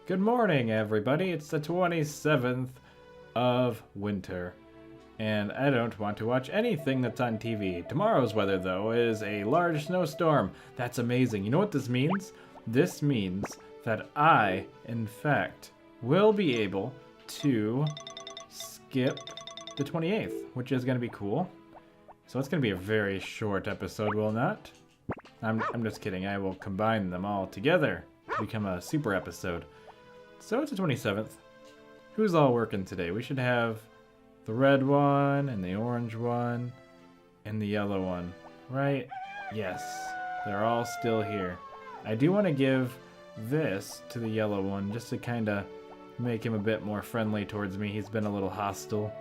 Good morning, everybody. It's the 27th of winter, and I don't want to watch anything that's on TV. Tomorrow's weather, though, is a large snowstorm. That's amazing. You know what this means? This means that I, in fact, will be able to skip the 28th, which is going to be cool. So it's going to be a very short episode, will it not? I'm just kidding. I will combine them all together to become a super episode. So it's the 27th. Who's all working today? We should have the red one, and the orange one, and the yellow one, right? Yes, they're all still here. I do want to give this to the yellow one, just to kind of make him a bit more friendly towards me. He's been a little hostile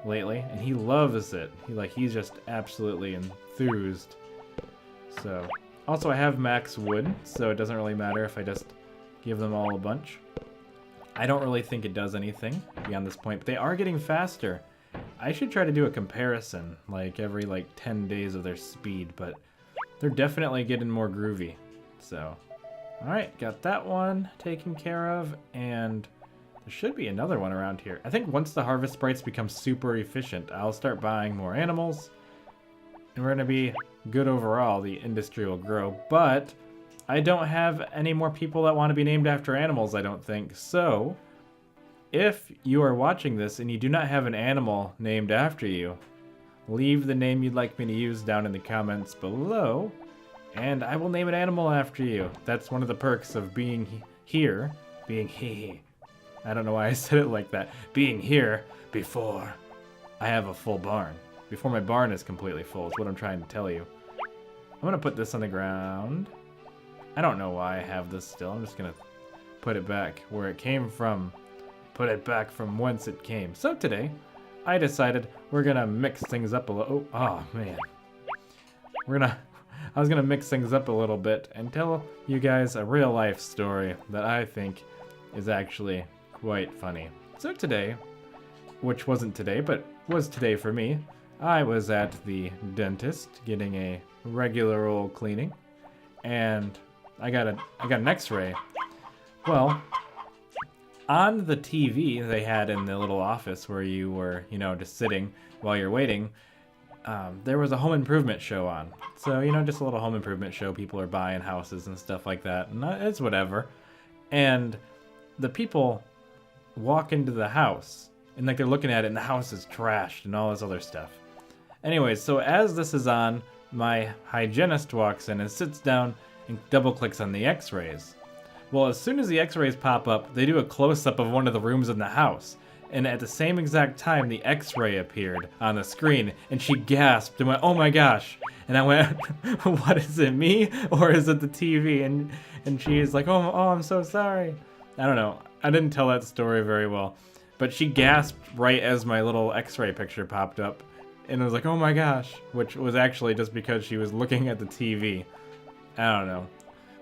lately, and he loves it. He's just absolutely enthused. So, also I have max wood, so it doesn't really matter if I just give them all a bunch. I don't really think it does anything beyond this point, but they are getting faster. I should try to do a comparison, every 10 days of their speed, but they're definitely getting more groovy. So, alright, got that one taken care of, and there should be another one around here. I think once the harvest sprites become super efficient, I'll start buying more animals, and we're going to be good overall. The industry will grow, but I don't have any more people that want to be named after animals, I don't think. So, if you are watching this and you do not have an animal named after you, leave the name you'd like me to use down in the comments below, and I will name an animal after you. That's one of the perks of being here. I don't know why I said it like that. Being here before I have a full barn. Before my barn is completely full is what I'm trying to tell you. I'm going to put this on the ground. I don't know why I have this still. I'm just going to put it back where it came from. Put it back from whence it came. So today, I decided we're going to mix things up a little. Oh, man. I was going to mix things up a little bit and tell you guys a real life story that I think is actually quite funny. So today, which wasn't today, but was today for me, I was at the dentist getting a regular old cleaning, and I got an x-ray. Well, on the TV they had in the little office where you were, just sitting while you're waiting, there was a home improvement show on. So, just a little home improvement show. People are buying houses and stuff like that, and it's whatever. And the people walk into the house, and they're looking at it, and the house is trashed and all this other stuff. Anyways, so as this is on, my hygienist walks in and sits down and double clicks on the x-rays. Well, as soon as the x-rays pop up, they do a close-up of one of the rooms in the house. And at the same exact time, the x-ray appeared on the screen, and she gasped and went, "Oh my gosh." And I went, "What is it, me? Or is it the TV?" And she is like, oh, I'm so sorry. I don't know. I didn't tell that story very well. But she gasped right as my little x-ray picture popped up. And it was like, "Oh my gosh," which was actually just because she was looking at the TV. I don't know.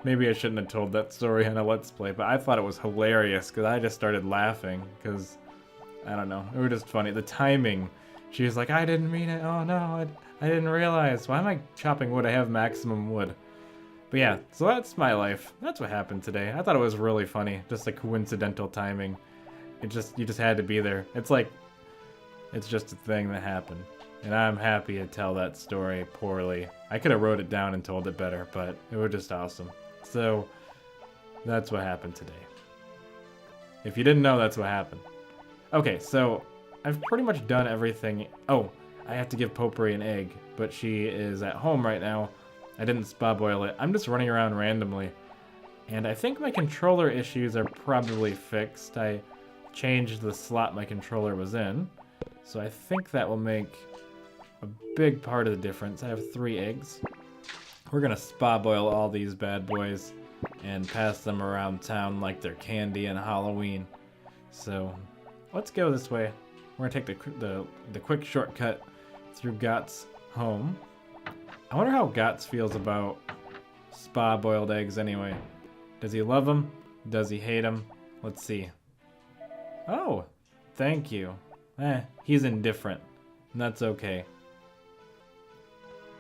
Maybe I shouldn't have told that story in a Let's Play, but I thought it was hilarious because I just started laughing because, I don't know, it was just funny. The timing, she was like, "I didn't mean it. Oh no, I didn't realize. Why am I chopping wood? I have maximum wood." But yeah, so that's my life. That's what happened today. I thought it was really funny. Just like coincidental timing. You just had to be there. It's just a thing that happened. And I'm happy to tell that story poorly. I could have wrote it down and told it better, but it was just awesome. So, that's what happened today. If you didn't know, that's what happened. Okay, so I've pretty much done everything. Oh, I have to give Popuri an egg, but she is at home right now. I didn't spa boil it. I'm just running around randomly. And I think my controller issues are probably fixed. I changed the slot my controller was in. So I think that will make a big part of the difference. I have 3 eggs. We're gonna spa boil all these bad boys and pass them around town like they're candy on Halloween. So let's go this way. We're gonna take the quick shortcut through Got's home. I wonder how Gots feels about spa boiled eggs anyway. Does he love them? Does he hate them? Let's see. Oh, thank you. He's indifferent, and that's okay.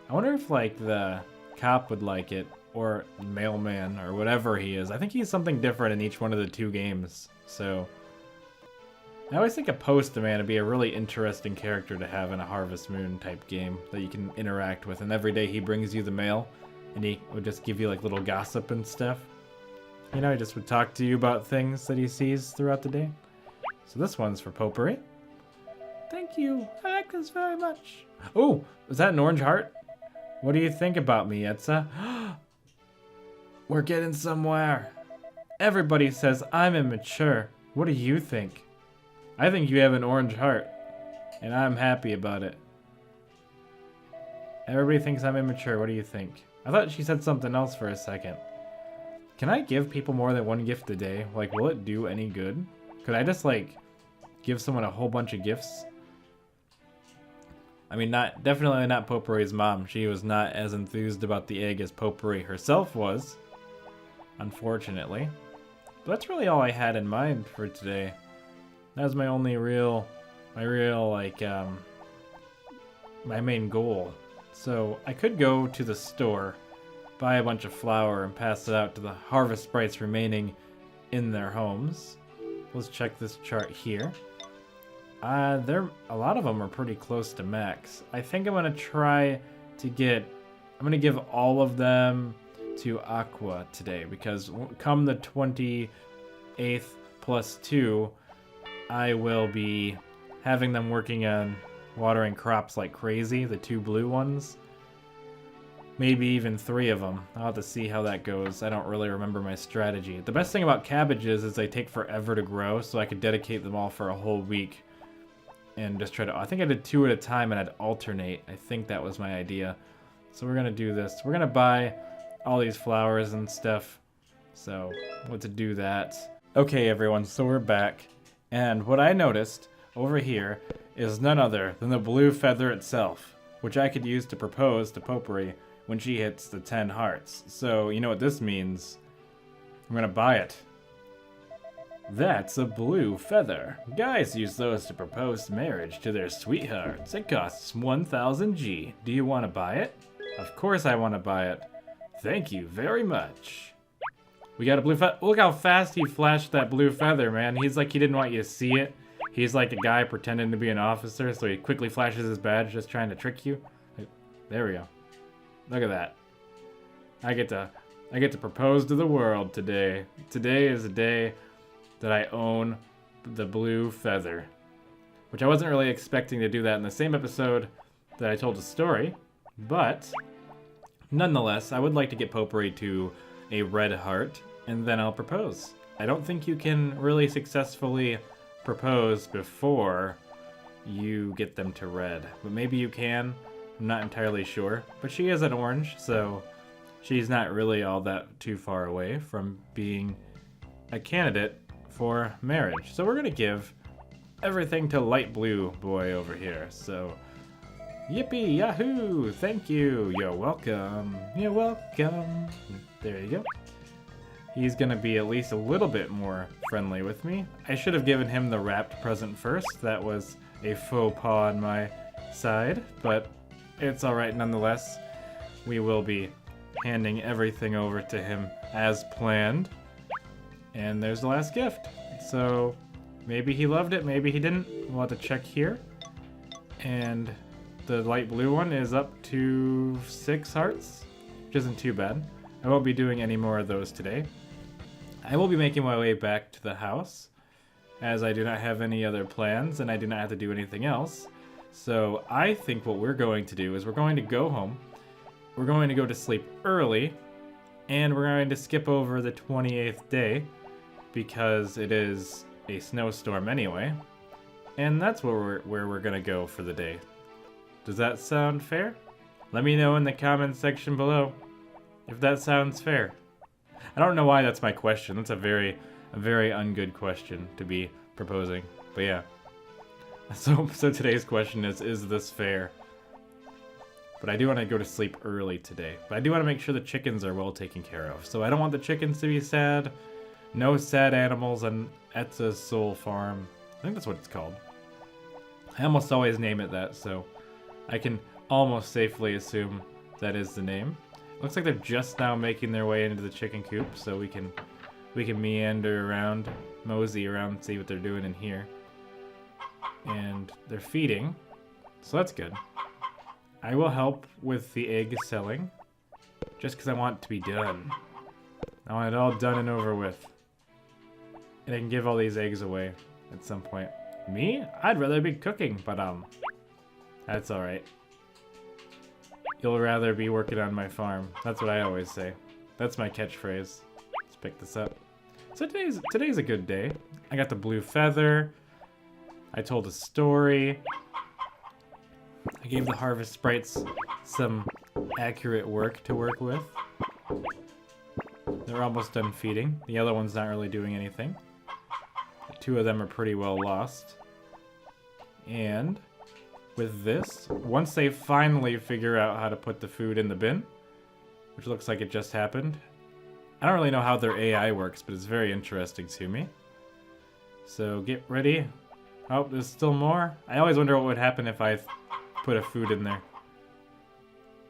I wonder if, the cop would like it, or mailman or whatever he is. I think he's something different in each one of the 2 games. So I always think a postman would be a really interesting character to have in a Harvest Moon type game that you can interact with, and every day he brings you the mail and he would just give you like little gossip and stuff. You know, he just would talk to you about things that he sees throughout the day. So this one's for Popuri. Thank you. I like this very much. Oh, is that an orange heart? What do you think about me, Etza? We're getting somewhere. Everybody says I'm immature. What do you think? I think you have an orange heart, and I'm happy about it. Everybody thinks I'm immature. What do you think? I thought she said something else for a second. Can I give people more than 1 gift a day? Like, will it do any good? Could I just, like, give someone a whole bunch of gifts? I mean, definitely not Popuri's mom. She was not as enthused about the egg as Popuri herself was, unfortunately. But that's really all I had in mind for today. That was my main goal. So I could go to the store, buy a bunch of flour, and pass it out to the Harvest Sprites remaining in their homes. Let's check this chart here. A lot of them are pretty close to max. I think I'm gonna try to I'm gonna give all of them to Aqua today, because come the 28th plus 2, I will be having them working on watering crops like crazy, the 2 blue ones. Maybe even 3 of them. I'll have to see how that goes. I don't really remember my strategy. The best thing about cabbages is they take forever to grow, so I could dedicate them all for a whole week and just try to... I think I did 2 at a time and I'd alternate. I think that was my idea. So we're going to do this. We're going to buy all these flowers and stuff. So let's do that. Okay, everyone, so we're back. And what I noticed over here is none other than the blue feather itself, which I could use to propose to Popuri when she hits the 10 hearts. So, you know what this means. I'm gonna buy it. That's a blue feather. Guys use those to propose marriage to their sweethearts. It costs 1,000 G. Do you want to buy it? Of course I want to buy it. Thank you very much. We got a blue feather. Look how fast he flashed that blue feather, man. He's like he didn't want you to see it. He's like a guy pretending to be an officer, so he quickly flashes his badge just trying to trick you. There we go. Look at that. I get to propose to the world today. Today is a day that I own the blue feather. Which I wasn't really expecting to do that in the same episode that I told the story, but nonetheless, I would like to get Popuri to a red heart, and then I'll propose. I don't think you can really successfully propose before you get them to red, but maybe you can. I'm not entirely sure, but she is an orange, so she's not really all that too far away from being a candidate for marriage. So we're gonna give everything to light blue boy over here. So yippee yahoo, thank you, you're welcome, you're welcome. There you go. He's gonna be at least a little bit more friendly with me. I should have given him the wrapped present first. That was a faux pas on my side, but it's alright nonetheless. We will be handing everything over to him as planned. And there's the last gift. So maybe he loved it, maybe he didn't. We'll have to check here. And the light blue one is up to 6 hearts, which isn't too bad. I won't be doing any more of those today. I will be making my way back to the house, as I do not have any other plans and I do not have to do anything else. So I think what we're going to do is we're going to go home, we're going to go to sleep early, and we're going to skip over the 28th day because it is a snowstorm anyway. And that's where we're going to go for the day. Does that sound fair? Let me know in the comments section below if that sounds fair. I don't know why that's my question. That's a very ungood question to be proposing. But yeah. So today's question is this fair? But I do want to go to sleep early today. But I do want to make sure the chickens are well taken care of. So I don't want the chickens to be sad. No sad animals on Etza's Soul Farm. I think that's what it's called. I almost always name it that, so I can almost safely assume that is the name. Looks like they're just now making their way into the chicken coop, so we can meander around, mosey around, see what they're doing in here. And they're feeding, so that's good. I will help with the egg selling, just because I want it to be done. I want it all done and over with. And I can give all these eggs away at some point. Me? I'd rather be cooking, but that's alright. You'll rather be working on my farm. That's what I always say. That's my catchphrase. Let's pick this up. So today's a good day. I got the blue feather. I told a story. I gave the harvest sprites some accurate work to work with. They're almost done feeding. The other one's not really doing anything. The two of them are pretty well lost. And with this, once they finally figure out how to put the food in the bin, which looks like it just happened. I don't really know how their AI works, but it's very interesting to me. So get ready. Oh, there's still more. I always wonder what would happen if I put a food in there.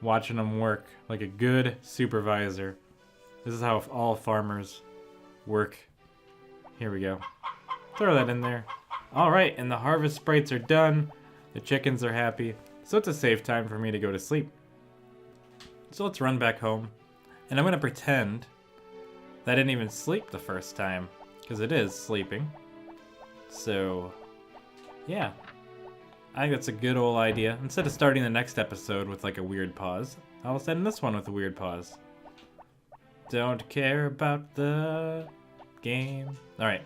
Watching them work like a good supervisor. This is how all farmers work. Here we go. Throw that in there. Alright, and the harvest sprites are done. The chickens are happy. So it's a safe time for me to go to sleep. So let's run back home. And I'm going to pretend that I didn't even sleep the first time. Because it is sleeping. So, yeah. I think that's a good old idea. Instead of starting the next episode with like a weird pause, I'll send this one with a weird pause. Don't care about the game. Alright.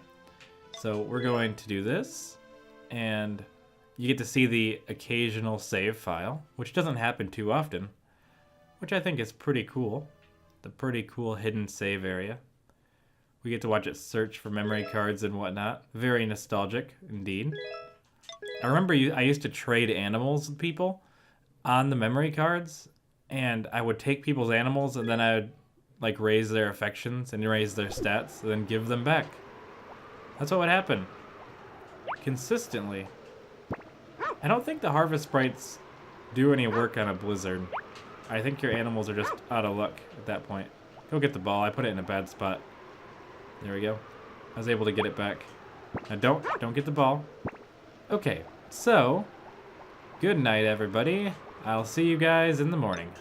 So we're going to do this. And you get to see the occasional save file, which doesn't happen too often, which I think is pretty cool. The pretty cool hidden save area. We get to watch it search for memory cards and whatnot. Very nostalgic, indeed. I remember I used to trade animals with people on the memory cards, and I would take people's animals and then I would like raise their affections and raise their stats and then give them back. That's what would happen. Consistently. I don't think the harvest sprites do any work on a blizzard. I think your animals are just out of luck at that point. Go get the ball. I put it in a bad spot. There we go. I was able to get it back. Now don't get the ball. Okay, so good night everybody. I'll see you guys in the morning.